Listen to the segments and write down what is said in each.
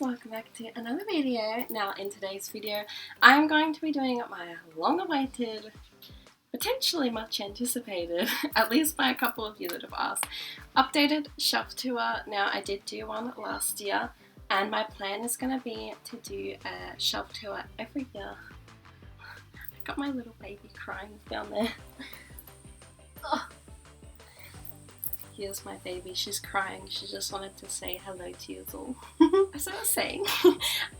welcome back to another video. Now in today's video I'm going to be doing my long-awaited, potentially much anticipated, at least by a couple of you that have asked, updated shelf tour. Now I did do one last year and my plan is going to be to do a shelf tour every year. I got my little baby crying down there. Oh. Here's my baby, she's crying, she just wanted to say hello to you all. As I was saying,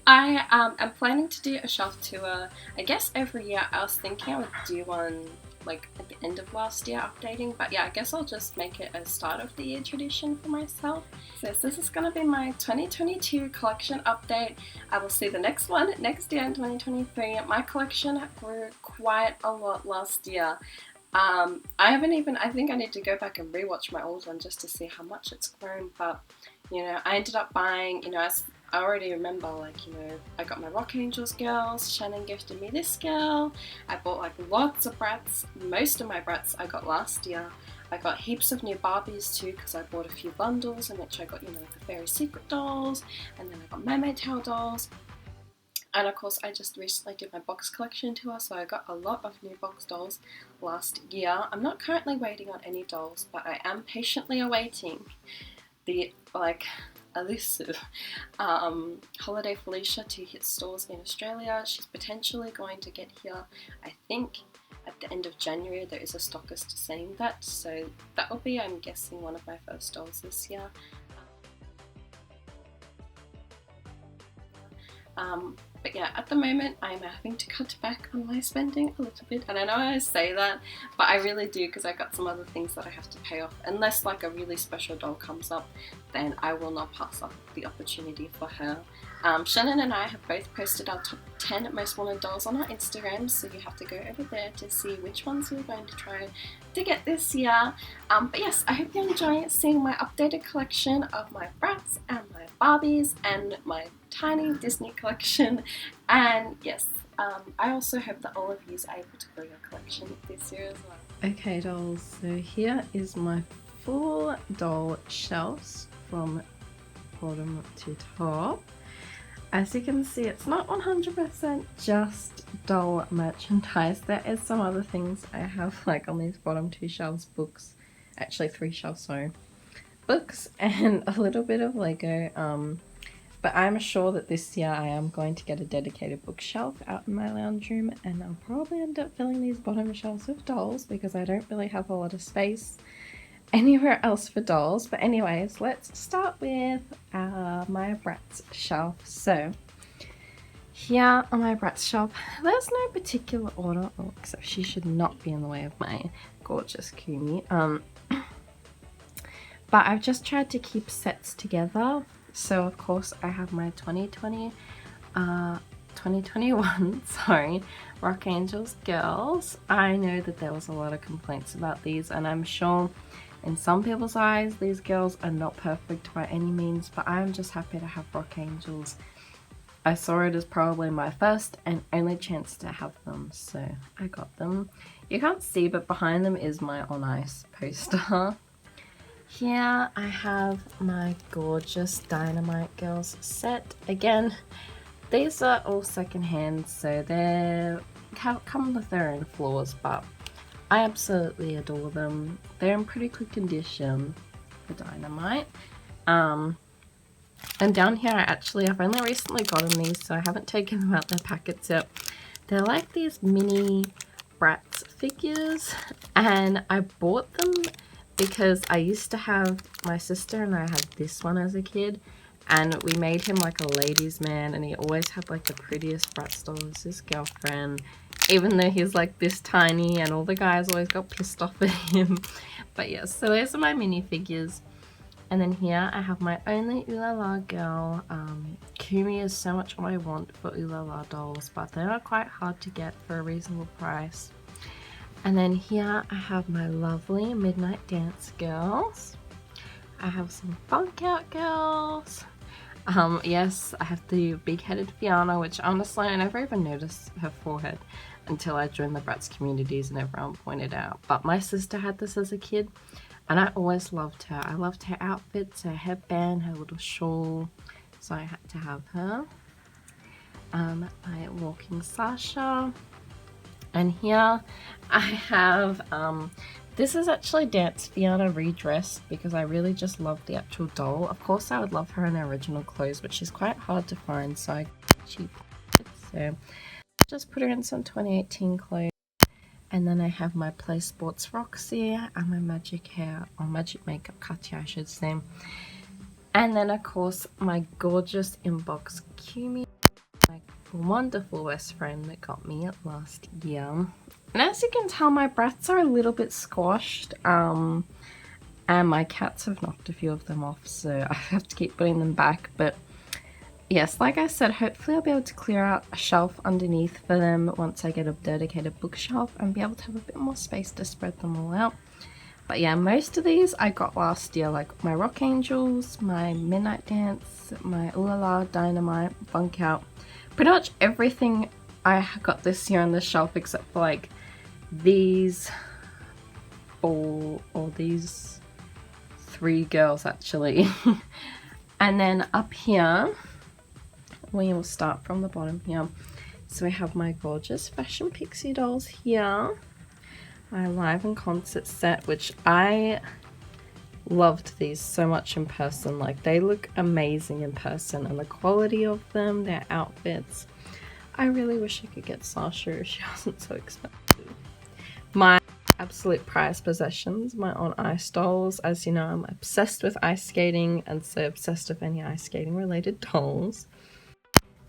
I am planning to do a shelf tour, I guess every year. I was thinking I would do one like at the end of last year updating, but yeah, I guess I'll just make it a start of the year tradition for myself. So this is going to be my 2022 collection update. I will see the next one next year in 2023. My collection grew quite a lot last year. I think I need to go back and rewatch my old one just to see how much it's grown, but you know, I ended up buying, I already remember, like, I got my Rock Angels girls, Shannon gifted me this girl, I bought like lots of Bratz. Most of my Bratz I got last year. I got heaps of new Barbies too because I bought a few bundles in which I got, like the Fairy Secret dolls, and then I got Mermaid Tail dolls. And of course I just recently did my box collection tour, so I got a lot of new box dolls last year. I'm not currently waiting on any dolls, but I am patiently awaiting the elusive Holiday Felicia to hit stores in Australia. She's potentially going to get here, I think, at the end of January. There is a stockist saying that, so that will be, I'm guessing, one of my first dolls this year. But yeah, at the moment I'm having to cut back on my spending a little bit, and I know I say that, but I really do, because I got some other things that I have to pay off. Unless like a really special doll comes up, then I will not pass up the opportunity for her. Shannon and I have both posted our top 10 most wanted dolls on our Instagram, so you have to go over there to see which ones we're going to try to get this year. But yes, I hope you enjoy seeing my updated collection of my Bratz and my Barbies and my tiny Disney collection. And yes, I also hope that all of you are able to grow your collection this year as well. Okay dolls, so here is my full doll shelves from bottom to top. As you can see, it's not 100% just doll merchandise. There is some other things I have, like on these bottom two shelves, books, actually 3 shelves, sorry, books and a little bit of Lego. But I'm sure that this year I am going to get a dedicated bookshelf out in my lounge room, and I'll probably end up filling these bottom shelves with dolls because I don't really have a lot of space anywhere else for dolls. But anyways, let's start with my Bratz shelf. So here on my Bratz shelf, there's no particular order, except she should not be in the way of my gorgeous Kumi. But I've just tried to keep sets together. So of course I have my 2021 sorry, Rock Angels girls. I know that there was a lot of complaints about these, and I'm sure in some people's eyes these girls are not perfect by any means, but I'm just happy to have Rock Angels. I saw it as probably my first and only chance to have them, so I got them. You can't see, but behind them is my On Ice poster. Here I have my gorgeous Dynamite Girls set. Again, these are all secondhand, so they come with their own flaws, but I absolutely adore them. They're in pretty good condition for Dynamite. And down here I've only recently gotten these, so I haven't taken them out their packets yet. They're like these mini Bratz figures, and I bought them because I used to have, my sister and I had this one as a kid, and we made him like a ladies man, and he always had like the prettiest Bratz doll as his girlfriend, even though he's like this tiny, and all the guys always got pissed off at him. But yeah, so those are my minifigures. And then here I have my only Ooh La La girl. Kumi is so much what I want for Ooh La La dolls, but they're not quite hard to get for a reasonable price. And then here I have my lovely Midnight Dance girls. I have some Funk Out girls. Yes, I have the big-headed Fiona, which honestly I never even noticed her forehead until I joined the Bratz communities and everyone pointed out. But my sister had this as a kid, and I always loved her. I loved her outfits, her headband, her little shawl. so I had to have her. My walking Sasha. And here I have, this is actually Dance Fiona redressed because I really just love the actual doll. Of course I would love her in her original clothes, but she's quite hard to find, so I got cheap. So just put her in some 2018 clothes. And then I have my Play Sports Roxy and my Magic Hair, or Magic Makeup Katya I should say. And then of course my gorgeous inbox Kumi, my wonderful best friend that got me it last year. And as you can tell, my brats are a little bit squashed, and my cats have knocked a few of them off, so I have to keep putting them back. But yes, like I said, hopefully I'll be able to clear out a shelf underneath for them once I get a dedicated bookshelf and be able to have a bit more space to spread them all out. But yeah, most of these I got last year, like my Rock Angels, my Midnight Dance, my Ooh La La, Dynamite, Bunk Out. Pretty much everything I got this year on the shelf except for like these or these 3 girls actually. And then up here, we will start from the bottom here. So we have my gorgeous Fashion Pixie dolls here. My live and concert set, which I loved these so much in person. Like, they look amazing in person, and the quality of them, their outfits. I really wish I could get Sasha if she wasn't so expensive. My absolute prized possessions, my on ice dolls. As you know, I'm obsessed with ice skating, and so obsessed with any ice skating related dolls.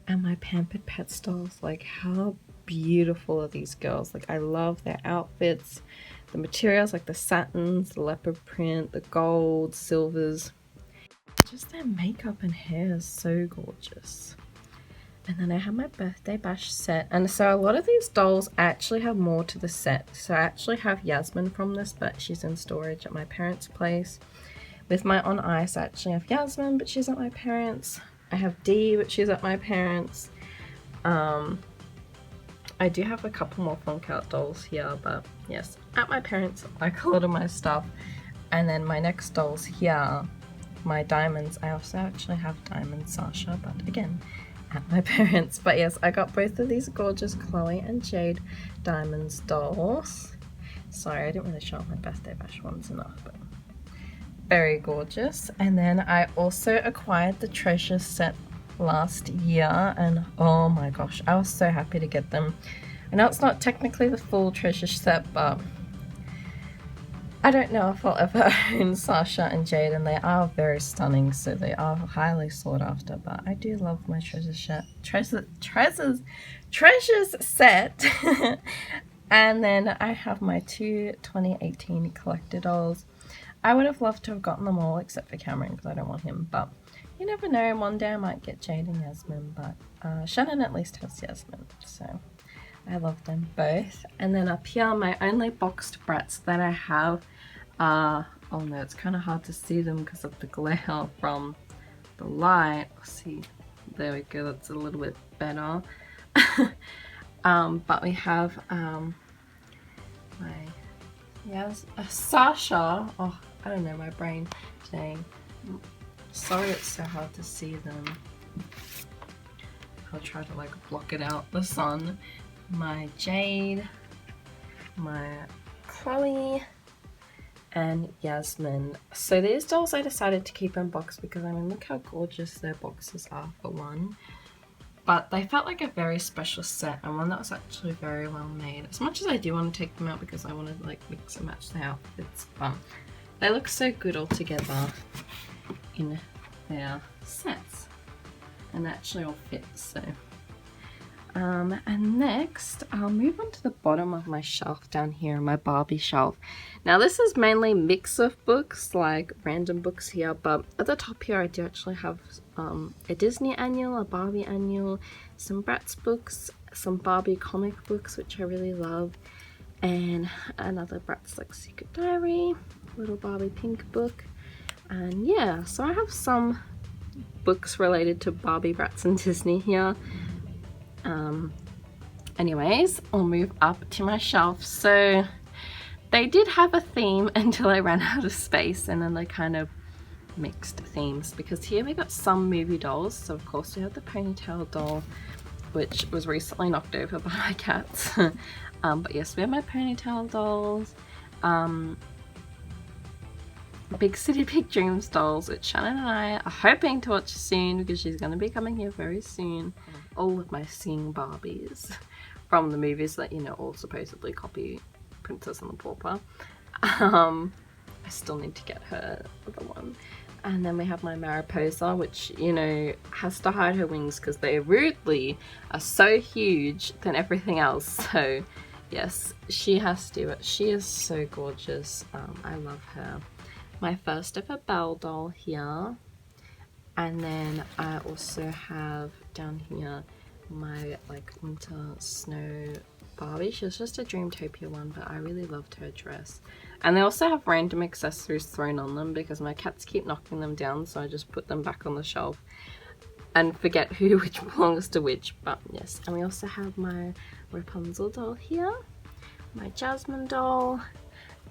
And my Pampered Pets dolls. Like, how beautiful are these girls? Like, I love their outfits, the materials, like the satins, the leopard print, the gold, silvers. Just their makeup and hair is so gorgeous. And then I have my birthday bash set, and so a lot of these dolls actually have more to the set. So I actually have Yasmin from this, but she's in storage at my parents' place. With my on ice, I actually have Yasmin, but she's at my parents'. I have Dee, but she's at my parents'. I do have a couple more Funk Out dolls here, but yes, at my parents', like a lot of my stuff. And then my next dolls here, my diamonds. I also actually have Diamond Sasha, but again, at my parents'. But yes, I got both of these gorgeous Chloe and Jade Diamonds dolls. Sorry, I didn't really show off my birthday bash ones enough, but very gorgeous. And then I also acquired the treasure set last year, and oh my gosh, I was so happy to get them. I know it's not technically the full treasure set, but I don't know if I'll ever own Sasha and Jade, and they are very stunning, so they are highly sought after. But I do love my treasures set. And then I have my 2 2018 collector dolls. I would have loved to have gotten them all except for Cameron because I don't want him, but you never know, one day I might get Jade and Yasmin, but Shannon at least has Yasmin, so I love them both. And then up here, my only boxed brats that I have are, oh no, it's kind of hard to see them because of the glare from the light. See, there we go, that's a little bit better. But we have Sasha. Oh, I don't know, my brain today. Sorry it's so hard to see them. I'll try to like block it out, the sun. My Jade, my Chloe, and Yasmin. So these dolls I decided to keep in box because I mean, look how gorgeous their boxes are for one. But they felt like a very special set, and one that was actually very well made. As much as I do want to take them out because I want to like mix and match the outfits, but they look so good all together in their sets, and they actually all fit. So and next I'll move on to the bottom of my shelf down here, my Barbie shelf. Now this is mainly a mix of books, like random books here, but at the top here I do actually have a Disney annual, a Barbie annual, some Bratz books, some Barbie comic books which I really love, and another Bratz like Secret Diary, little Barbie pink book. And yeah, so I have some books related to Barbie, Bratz and Disney here. Anyways, I'll move up to my shelf. So they did have a theme until I ran out of space, and then they kind of mixed themes, because here we got some movie dolls. So of course we have the ponytail doll, which was recently knocked over by my cats. But yes, we have my ponytail dolls. Big City Big Dreams dolls, which Shannon and I are hoping to watch soon because she's going to be coming here very soon. All of my Sing Barbies from the movies that, you know, all supposedly copy Princess and the Pauper. I still need to get her other one. And then we have my Mariposa, which, you know, has to hide her wings because they rudely are so huge than everything else. So yes, she has to, but she is so gorgeous. I love her. My first ever Belle doll here. And then I also have down here my like winter snow Barbie. She was just a Dreamtopia one, but I really loved her dress. And they also have random accessories thrown on them because my cats keep knocking them down, so I just put them back on the shelf and forget which belongs to which. But yes, and we also have my Rapunzel doll here, my Jasmine doll,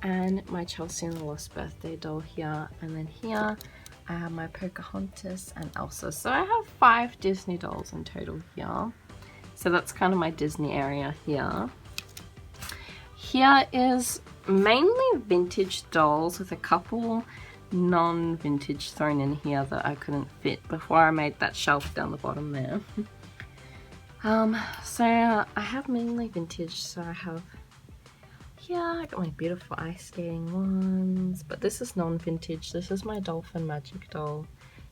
and my Chelsea and the Lost Birthday doll here. And then here I have my Pocahontas and Elsa. So I have 5 Disney dolls in total here. So that's kind of my Disney area here. Here is mainly vintage dolls with a couple non-vintage thrown in here that I couldn't fit before I made that shelf down the bottom there. So I have mainly vintage, so I have here, I got my beautiful ice skating ones, but this is non-vintage. This is my Dolphin Magic doll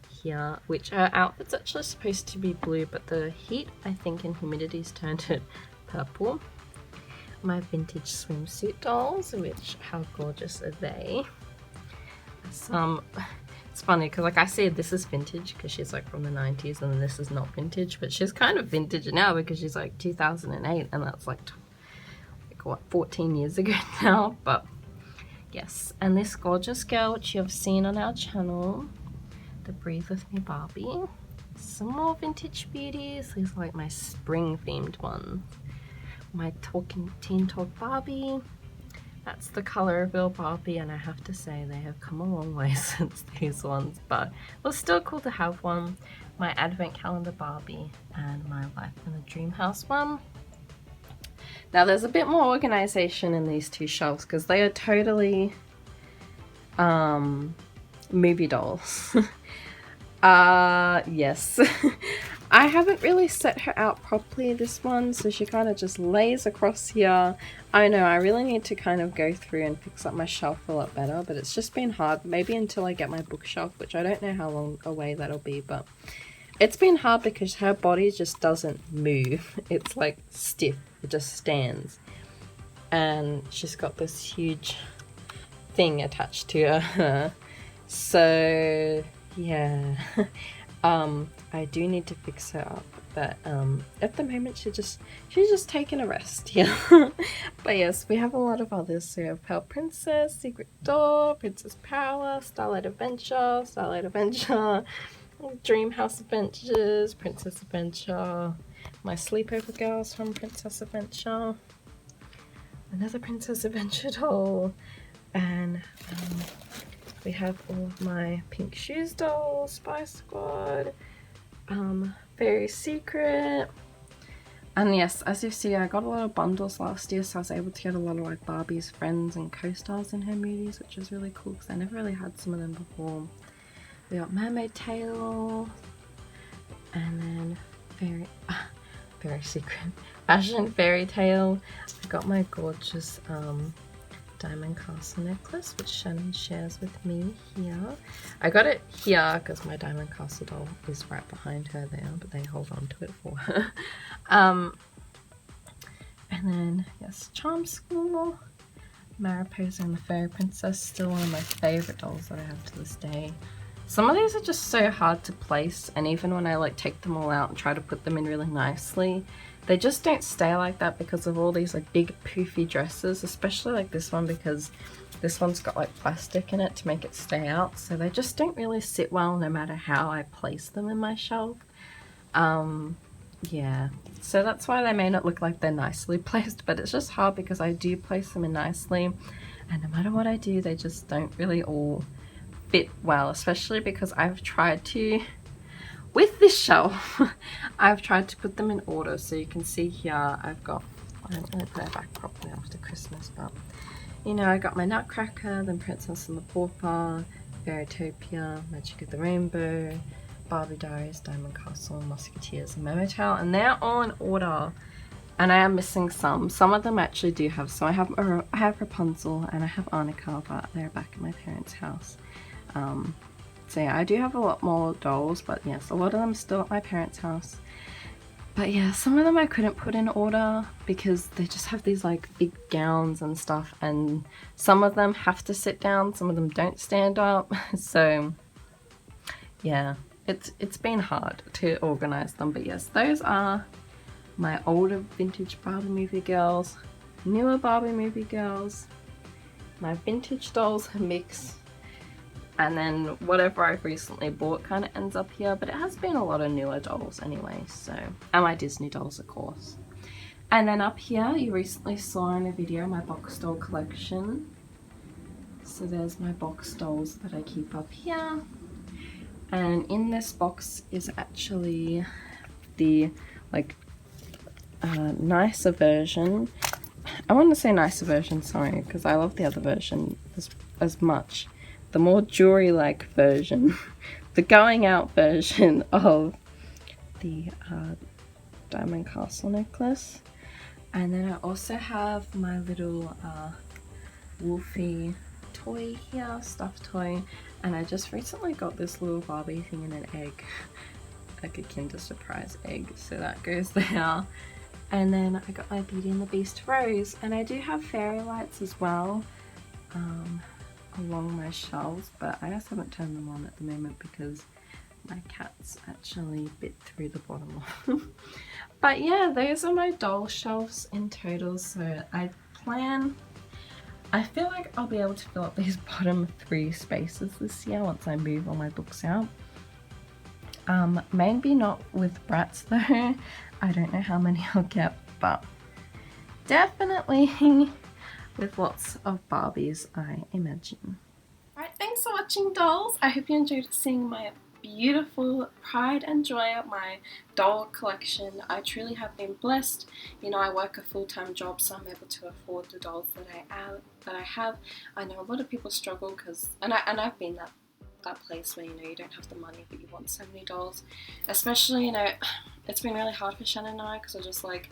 here, which her outfit's actually supposed to be blue, but the heat, I think, and humidity's turned it purple. My vintage swimsuit dolls, which, how gorgeous are they? It's funny because, like I said, this is vintage because she's like from the 90s, and this is not vintage, but she's kind of vintage now because she's like 2008, and that's like what, 14 years ago now. But yes, and this gorgeous girl, which you've seen on our channel, the Breathe With Me Barbie. Some more vintage beauties. These are like my spring themed ones. My Talking Teen Talk Barbie. That's the Colorville Barbie, and I have to say they have come a long way since these ones, but it was still cool to have one. My Advent Calendar Barbie and my Life in the Dream House one. Now there's a bit more organization in these two shelves because they are totally movie dolls. Yes. I haven't really set her out properly, this one, so she kind of just lays across here. I know I really need to kind of go through and fix up my shelf a lot better, but it's just been hard, maybe until I get my bookshelf, which I don't know how long away that'll be, but it's been hard because her body just doesn't move. It's like stiff, it just stands. And she's got this huge thing attached to her. So yeah. I do need to fix her up, but at the moment she's just taking a rest here. But yes, we have a lot of others. So we have Pearl Princess, Secret Door, Princess Power, Starlight Adventure, Dream House Adventures, Princess Adventure, my Sleepover Girls from Princess Adventure, another Princess Adventure doll, and we have all of my Pink Shoes dolls, Spy Squad, Very Secret. And yes, as you see, I got a lot of bundles last year, so I was able to get a lot of like Barbie's friends and co-stars in her movies, which is really cool because I never really had some of them before. We got Mermaid Tail, and then Very Secret, Fashion Fairy Tale. I got my gorgeous Diamond Castle necklace, which Shannon shares with me here. I got it here because my Diamond Castle doll is right behind her there, but they hold on to it for her. And then, yes, Charm School, Mariposa and the Fairy Princess, still one of my favourite dolls that I have to this day. Some of these are just so hard to place, and even when I like take them all out and try to put them in really nicely, they just don't stay like that because of all these like big poofy dresses, especially like this one because this one's got like plastic in it to make it stay out, so they just don't really sit well no matter how I place them in my shelf. Yeah, so that's why they may not look like they're nicely placed, but it's just hard because I do place them in nicely, and no matter what I do, they just don't really all fit well, especially because I've tried to, with this shelf, I've tried to put them in order. So you can see here, I've got, I don't really put it back properly after Christmas, but you know, I got my Nutcracker, then Princess and the Pauper, Fairytopia, Magic of the Rainbow, Barbie Diaries, Diamond Castle, Musketeers, and Momotail, and they're all in order. And I am missing some. Some of them actually do have. So I have Rapunzel and I have Annika, but they're back at my parents' house. So yeah, I do have a lot more dolls, but yes, a lot of them still at my parents' house. But yeah, some of them I couldn't put in order because they just have these like big gowns and stuff, and some of them have to sit down, some of them don't stand up. So yeah, it's been hard to organize them. But yes, those are my older vintage Barbie movie girls, newer Barbie movie girls, my vintage dolls mix, and then whatever I've recently bought kind of ends up here, but it has been a lot of newer dolls anyway, so, and my Disney dolls of course. And then up here, you recently saw in a video my box doll collection. So there's my box dolls that I keep up here. And in this box is actually the like nicer version. I want to say nicer version, sorry, because I love the other version as much. The more jewelry-like version, the going out version of the Diamond Castle necklace. And then I also have my little Wolfie toy here, stuffed toy. And I just recently got this little Barbie thing in an egg, like a Kinder Surprise egg, so that goes there. And then I got my Beauty and the Beast rose, and I do have fairy lights as well along my shelves, but I just haven't turned them on at the moment because my cats actually bit through the bottom of them. But yeah, those are my doll shelves in total, so I feel like I'll be able to fill up these bottom 3 spaces this year once I move all my books out. Maybe not with Bratz though. I don't know how many I'll get, but definitely with lots of Barbies, I imagine. Alright, thanks for watching dolls. I hope you enjoyed seeing my beautiful pride and joy of my doll collection. I truly have been blessed. You know, I work a full-time job, so I'm able to afford the dolls that I have. I know a lot of people struggle because, and I've been that place where, you know, you don't have the money but you want so many dolls. Especially, you know, it's been really hard for Shannon and I because we're just like,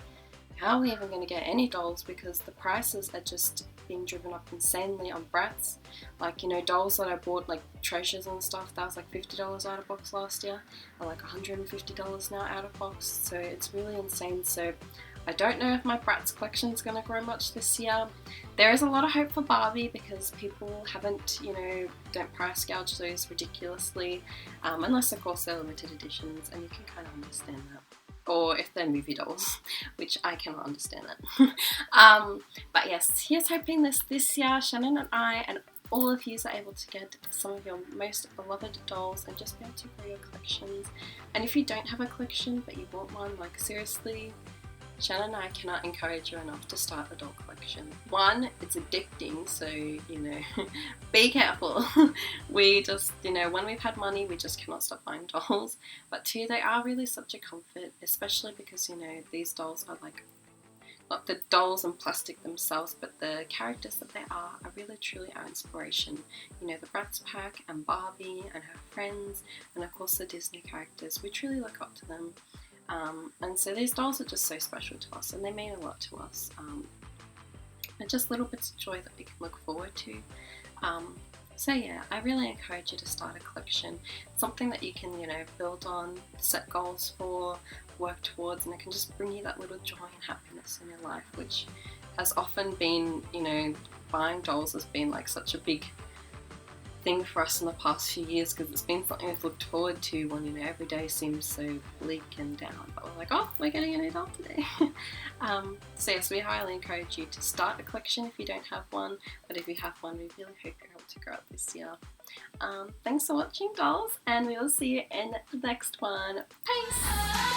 how are we even going to get any dolls, because the prices are just being driven up insanely on Bratz. Like, you know, dolls that I bought, like treasures and stuff, that was like $50 out of box last year, are like $150 now out of box, so it's really insane. So I don't know if my Bratz collection is going to grow much this year. There is a lot of hope for Barbie because people haven't, you know, don't price gouge those ridiculously, unless of course they're limited editions, and you can kind of understand that. Or if they're movie dolls, which I cannot understand that. But yes, here's hoping this year Shannon and I and all of you are able to get some of your most beloved dolls and just be able to grow your collections. And if you don't have a collection but you want one, like seriously, Shannon and I cannot encourage you enough to start a doll collection. 1, it's addicting, so, you know, be careful. We just, you know, when we've had money, we just cannot stop buying dolls. But 2, they are really such a comfort, especially because, you know, these dolls are like, not the dolls and plastic themselves, but the characters that they are really truly our inspiration. You know, the Bratz pack and Barbie and her friends, and of course the Disney characters. We truly look up to them. And so these dolls are just so special to us, and they mean a lot to us, and just little bits of joy that we can look forward to. So yeah, I really encourage you to start a collection. It's something that you can, you know, build on, set goals for, work towards, and it can just bring you that little joy and happiness in your life, which has often been, you know, buying dolls has been like such a big thing for us in the past few years, because it's been something we've looked forward to when, you know, every day seems so bleak and down, but we're like, oh, we're getting a new doll today. So yes, we highly encourage you to start a collection if you don't have one, but if you have one, we really hope you're able to grow it this year. Thanks for watching dolls, and we will see you in the next one. Peace!